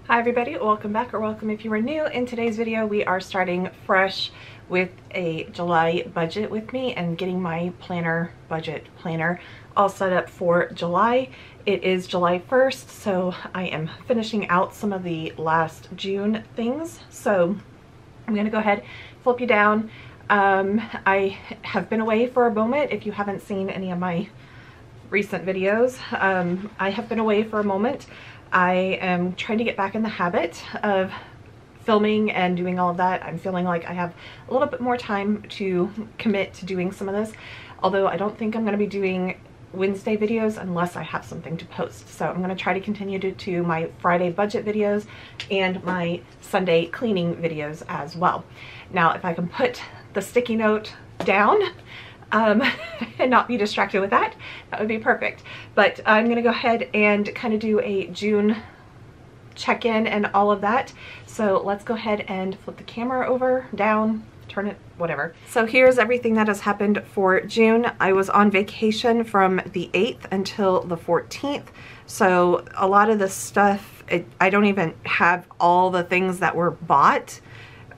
Hi everybody, welcome back, or welcome if you are new. In today's video we are starting fresh with a July budget with me and getting my budget planner all set up for July. It is July 1st, so I am finishing out some of the last June things. So I'm gonna go ahead, flip you down. I have been away for a moment. If you haven't seen any of my recent videos, I have been away for a moment. I am trying to get back in the habit of filming and doing all of that. I'm feeling like I have a little bit more time to commit to doing some of this, although I don't think I'm going to be doing Wednesday videos unless I have something to post. So I'm going to try to continue to do my Friday budget videos and my Sunday cleaning videos as well. Now, if I can put the sticky note down and not be distracted with that, that would be perfect. But I'm gonna go ahead and kind of do a June check-in and all of that. So let's go ahead and flip the camera over, down, turn it, whatever. So here's everything that has happened for June. I was on vacation from the 8th until the 14th. So a lot of the stuff, I don't even have all the things that were bought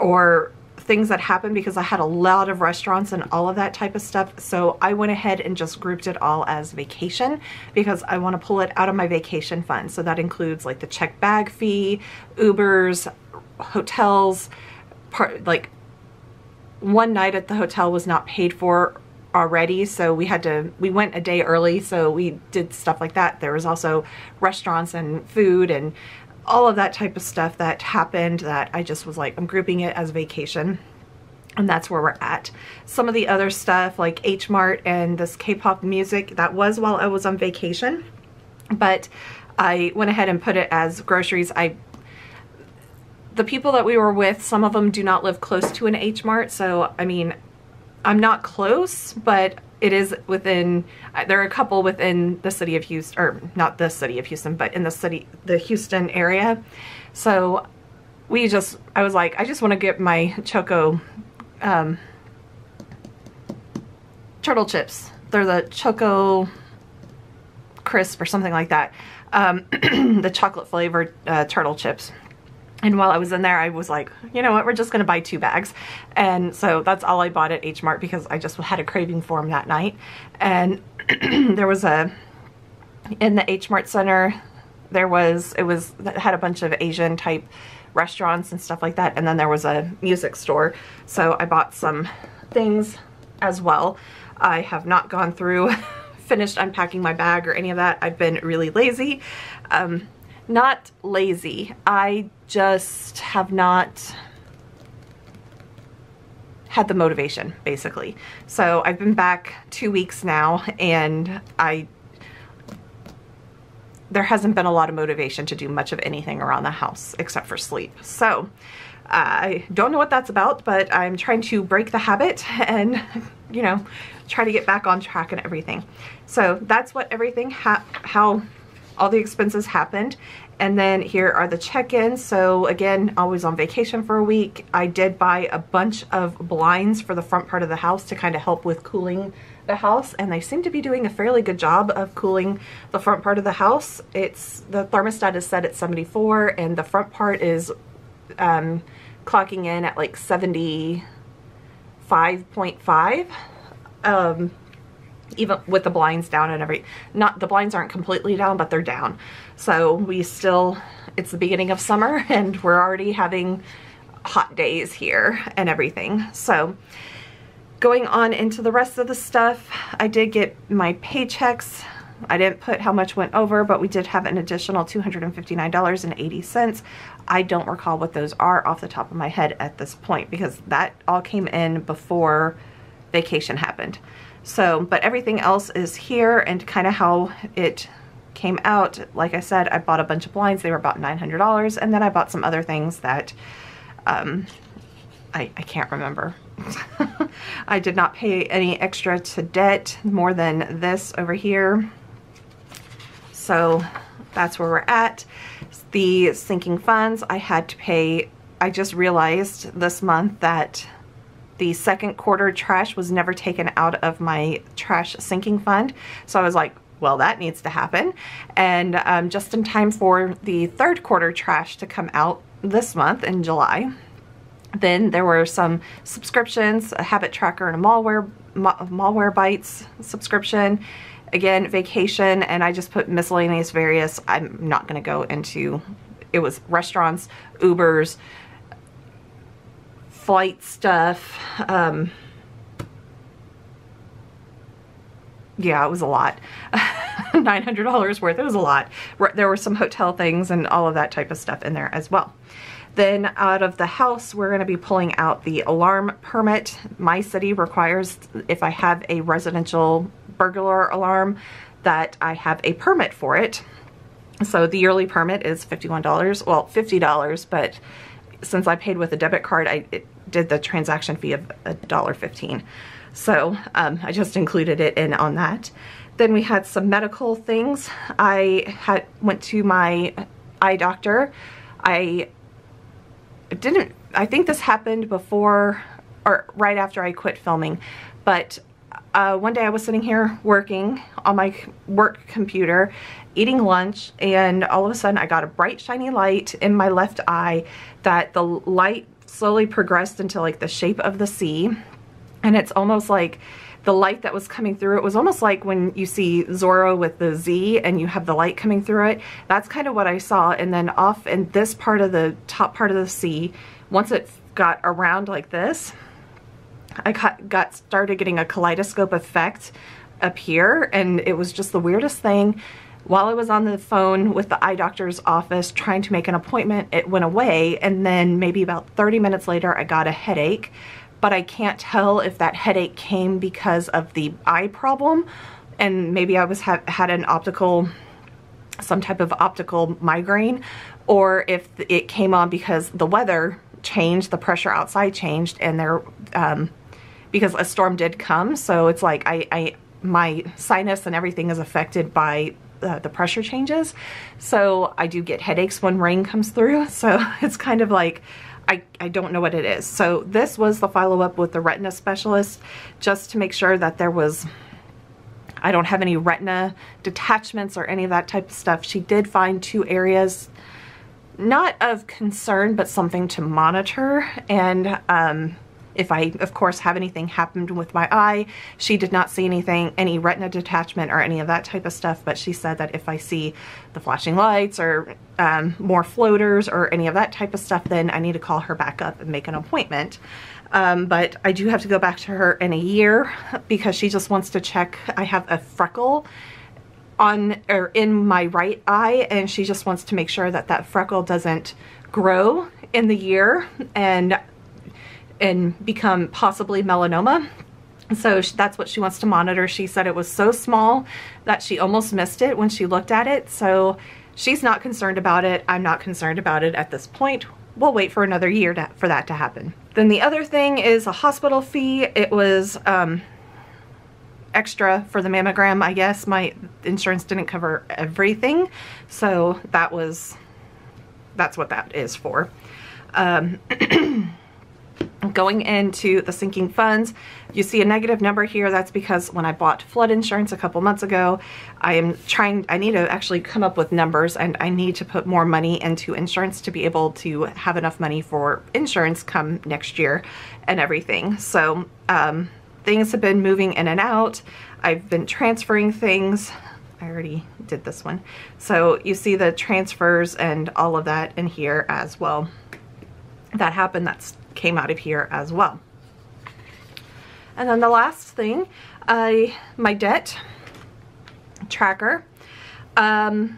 or things that happened because I had a lot of restaurants and all of that type of stuff. So I went ahead and just grouped it all as vacation because I want to pull it out of my vacation fund. So that includes like the check bag fee, Ubers, hotels, like one night at the hotel was not paid for already, so we went a day early, so we did stuff like that. There was also restaurants and food and all of that type of stuff that happened that I just was like, I'm grouping it as vacation, and that's where we're at. Some of the other stuff like H Mart and this K-pop music, that was while I was on vacation, but I went ahead and put it as groceries. The people that we were with, some of them do not live close to an H Mart, so I mean, I'm not close, but it is within, there are a couple within the city of Houston, or not the city of Houston, but in the Houston area. So I was like, I just want to get my Choco turtle chips. They're the Choco Crisp or something like that. The chocolate flavored turtle chips. And while I was in there, I was like, you know what, we're just going to buy 2 bags. And so that's all I bought at H Mart because I just had a craving for them that night. And there was in the H Mart Center, it had a bunch of Asian type restaurants and stuff like that. And then there was a music store. So I bought some things as well. I have not gone through, finished unpacking my bag or any of that. I've been really lazy. Not lazy, I just have not had the motivation, basically. So I've been back 2 weeks now, and there hasn't been a lot of motivation to do much of anything around the house except for sleep. So I don't know what that's about, but I'm trying to break the habit and, you know, try to get back on track and everything. So that's what everything, how all the expenses happened. And then here are the check-ins. So again, always on vacation for a week. I did buy a bunch of blinds for the front part of the house to kind of help with cooling the house, and they seem to be doing a fairly good job of cooling the front part of the house. The thermostat is set at 74 and the front part is clocking in at like 75.5. Even with the blinds down and the blinds aren't completely down, but they're down. So it's the beginning of summer and we're already having hot days here and everything. So going on into the rest of the stuff, I did get my paychecks. I didn't put how much went over, but we did have an additional $259.80. I don't recall what those are off the top of my head at this point because that all came in before vacation happened. So, but everything else is here and kind of how it came out. Like I said, I bought a bunch of blinds. They were about $900. And then I bought some other things that I can't remember. I did not pay any extra to debt more than this over here. So that's where we're at. The sinking funds I had to pay. I just realized this month that the second quarter trash was never taken out of my trash sinking fund. So I was like, well, that needs to happen. And just in time for the third quarter trash to come out this month in July. Then there were some subscriptions, a habit tracker and a malware bites subscription. Again, vacation, and I just put miscellaneous various. I'm not going to go into, it was restaurants, Ubers, flight stuff. Yeah, it was a lot. $900 worth, it was a lot. There were some hotel things and all of that type of stuff in there as well. Then out of the house, we're going to be pulling out the alarm permit. My city requires, if I have a residential burglar alarm, that I have a permit for it. So the yearly permit is $51, well, $50, but since I paid with a debit card, it did the transaction fee of $1.15. So I just included it in on that. Then we had some medical things. I went to my eye doctor. I think this happened before or right after I quit filming, but one day I was sitting here working on my work computer, eating lunch, and all of a sudden I got a bright shiny light in my left eye that the light slowly progressed into like the shape of the C. And it's almost like the light that was coming through, it was almost like when you see Zorro with the Z and you have the light coming through it. That's kind of what I saw. And then off in this part of the top part of the C, once it got around like this, I started getting a kaleidoscope effect up here, and it was just the weirdest thing. While I was on the phone with the eye doctor's office trying to make an appointment, it went away, and then maybe about 30 minutes later I got a headache. But I can't tell if that headache came because of the eye problem, and maybe I had an some type of optical migraine, or if it came on because the weather changed, the pressure outside changed, and because a storm did come, so it's like my sinus and everything is affected by the pressure changes. So I do get headaches when rain comes through, so it's kind of like I don't know what it is. So this was the follow-up with the retina specialist, just to make sure that I don't have any retina detachments or any of that type of stuff. She did find 2 areas, not of concern, but something to monitor. And if I, of course, have anything happened with my eye, she did not see any retina detachment or any of that type of stuff, but she said that if I see the flashing lights or more floaters or any of that type of stuff, then I need to call her back up and make an appointment. But I do have to go back to her in a year because she just wants to check. I have a freckle in my right eye, and she just wants to make sure that that freckle doesn't grow in the year and become possibly melanoma. So that's what she wants to monitor. She said it was so small that she almost missed it when she looked at it. So she's not concerned about it. I'm not concerned about it at this point. We'll wait for another year for that to happen. Then the other thing is a hospital fee. It was extra for the mammogram, I guess. My insurance didn't cover everything. So that's what that is for. Going into the sinking funds, you see a negative number here. That's because when I bought flood insurance a couple months ago, I need to actually come up with numbers, and I need to put more money into insurance to be able to have enough money for insurance come next year and everything. So things have been moving in and out. I've been transferring things. I already did this one. So you see the transfers and all of that in here as well. That happened. That's came out of here as well. And then the last thing, my debt tracker. I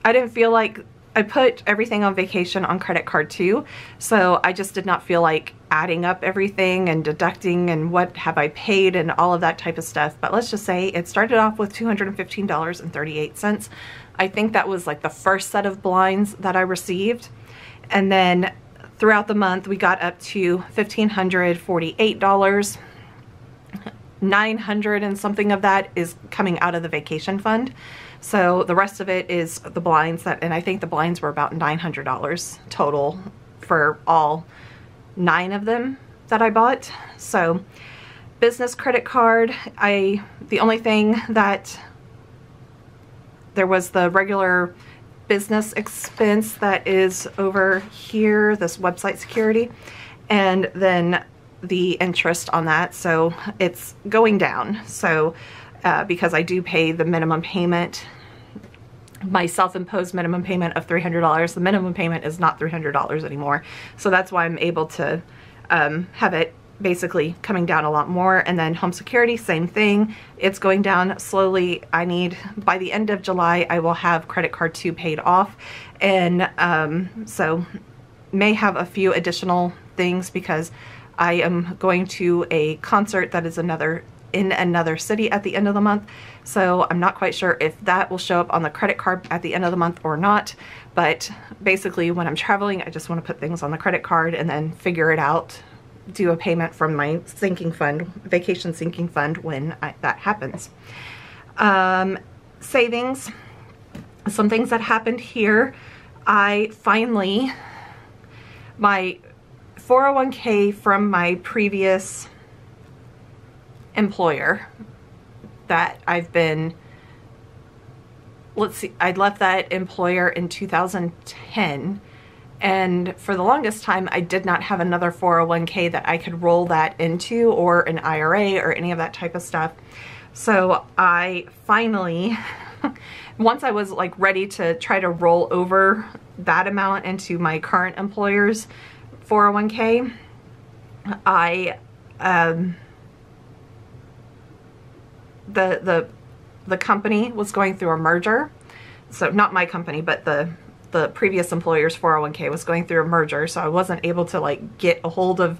didn't feel like I put everything on vacation on credit card too, so I just did not feel like adding up everything and deducting and what have I paid and all of that type of stuff. But let's just say it started off with $215.38. I think that was like the first set of blinds that I received, and then throughout the month, we got up to $1,548. $900 and something of that is coming out of the vacation fund. So the rest of it is the blinds and I think the blinds were about $900 total for all 9 of them that I bought. So business credit card, the only thing that there was the regular business expense that is over here, this website security, and then the interest on that. So it's going down. So because I do pay the minimum payment, my self-imposed minimum payment of $300, the minimum payment is not $300 anymore. So that's why I'm able to have it basically coming down a lot more. And then home security, same thing. It's going down slowly. I need, by the end of July, I will have credit card 2 paid off. And so may have a few additional things because I am going to a concert that is in another city at the end of the month. So I'm not quite sure if that will show up on the credit card at the end of the month or not. But basically when I'm traveling, I just want to put things on the credit card and then figure it out, do a payment from my sinking fund, vacation sinking fund when that happens. Savings, some things that happened here. I finally, my 401k from my previous employer that I've been, let's see, I left that employer in 2010, and for the longest time I did not have another 401k that I could roll that into, or an IRA or any of that type of stuff. So I finally, once I was like ready to try to roll over that amount into my current employer's 401k, the company was going through a merger. So not my company, but the previous employer's 401k was going through a merger. So I wasn't able to like get a hold of,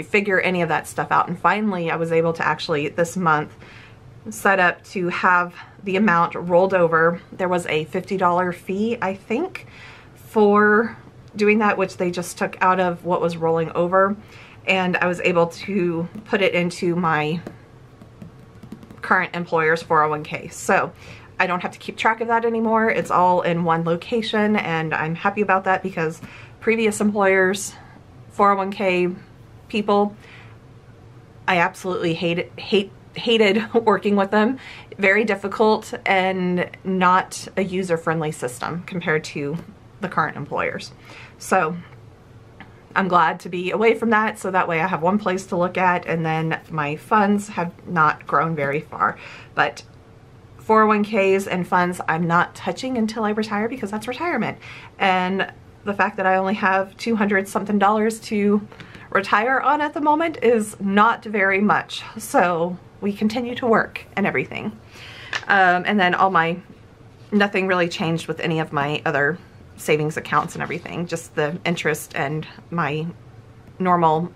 figure any of that stuff out. And finally I was able to actually this month set up to have the amount rolled over. There was a $50 fee, I think, for doing that, which they just took out of what was rolling over. And I was able to put it into my current employer's 401k. So I don't have to keep track of that anymore. It's all in one location, and I'm happy about that because previous employers, 401k people, I absolutely hated working with them. Very difficult and not a user-friendly system compared to the current employers. So I'm glad to be away from that, so that way I have one place to look at, and then my funds have not grown very far. But 401ks and funds I'm not touching until I retire, because that's retirement. And the fact that I only have $200 something to retire on at the moment is not very much. So we continue to work and everything. And then nothing really changed with any of my other savings accounts and everything, just the interest and my normal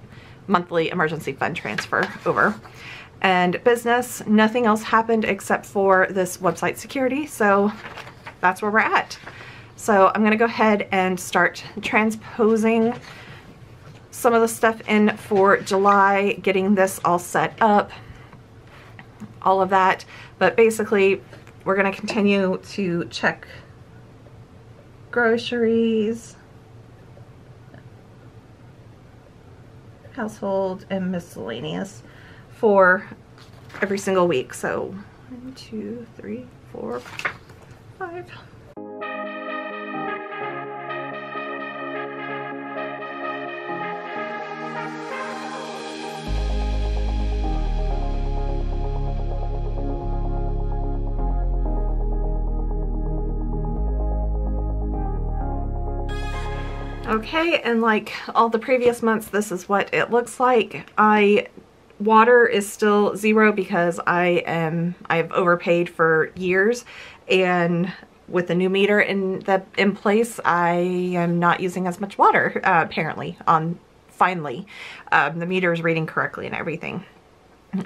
monthly emergency fund transfer over. And business, nothing else happened except for this website security, so that's where we're at. So I'm gonna go ahead and start transposing some of the stuff in for July, getting this all set up, all of that. But basically we're gonna continue to check groceries, household, and miscellaneous for every single week. So 1, 2, 3, 4, 5. Okay, and like all the previous months, this is what it looks like. Water is still 0 because I've overpaid for years, and with the new meter in place, I am not using as much water apparently. Finally, the meter is reading correctly and everything.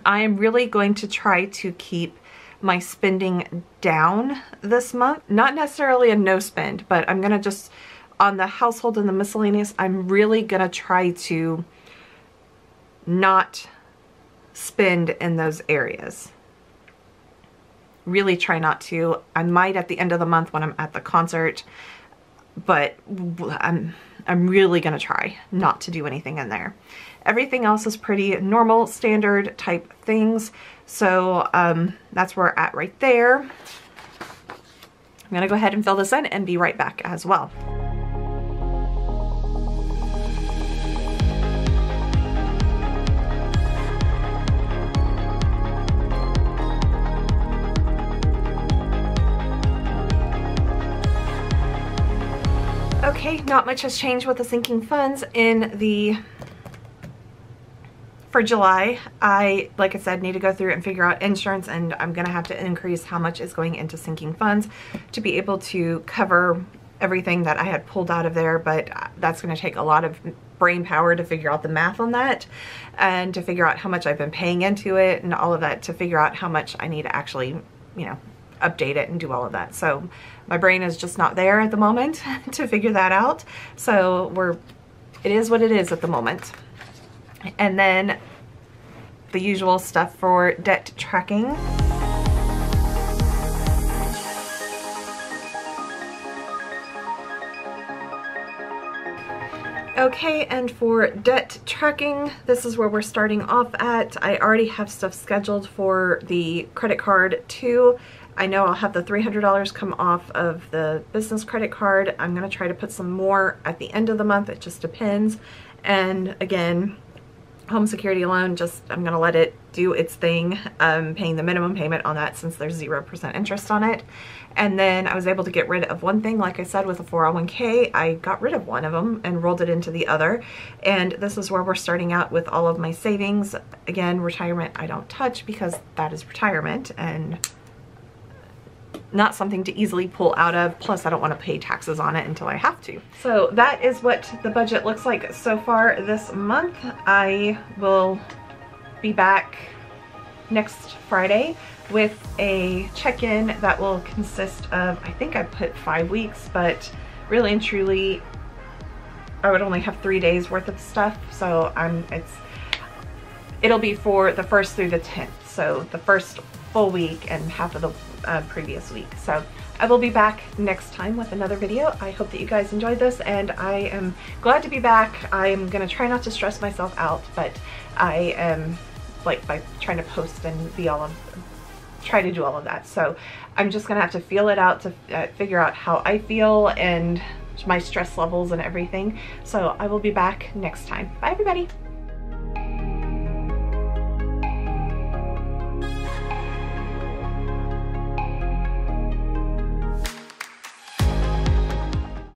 I am really going to try to keep my spending down this month. Not necessarily a no spend, but I'm gonna just, on the household and the miscellaneous, I'm really gonna try to not spend in those areas. Really try not to. I might at the end of the month when I'm at the concert, but I'm really gonna try not to do anything in there. Everything else is pretty normal, standard type things. So that's where we're at right there. I'm gonna go ahead and fill this in and be right back as well. Okay, not much has changed with the sinking funds for July. Like I said, need to go through and figure out insurance, and I'm gonna have to increase how much is going into sinking funds to be able to cover everything that I had pulled out of there, but that's gonna take a lot of brain power to figure out the math on that and to figure out how much I've been paying into it and all of that to figure out how much I need to actually, you know, update it and do all of that. So my brain is just not there at the moment to figure that out. So it is what it is at the moment. And then the usual stuff for debt tracking. Okay, and for debt tracking, this is where we're starting off at. I already have stuff scheduled for the credit card too. I know I'll have the $300 come off of the business credit card. I'm gonna try to put some more at the end of the month. It just depends. And again, home security loan, I'm gonna let it do its thing, paying the minimum payment on that since there's 0% interest on it. And then I was able to get rid of one thing, like I said, with a 401k. I got rid of one of them and rolled it into the other. And this is where we're starting out with all of my savings. Again, retirement I don't touch because that is retirement and not something to easily pull out of. Plus, I don't want to pay taxes on it until I have to. So that is what the budget looks like so far this month. I will be back next Friday with a check-in that will consist of, I think I put 5 weeks, but really and truly, I would only have 3 days worth of stuff. So it'll be for the 1st through the 10th. So the first full week and half of the previous week. So I will be back next time with another video. I hope that you guys enjoyed this, and I am glad to be back. I am gonna try not to stress myself out, but I am by trying to post and try to do all of that. So I'm just gonna have to feel it out to figure out how I feel and my stress levels and everything. So I will be back next time. Bye everybody.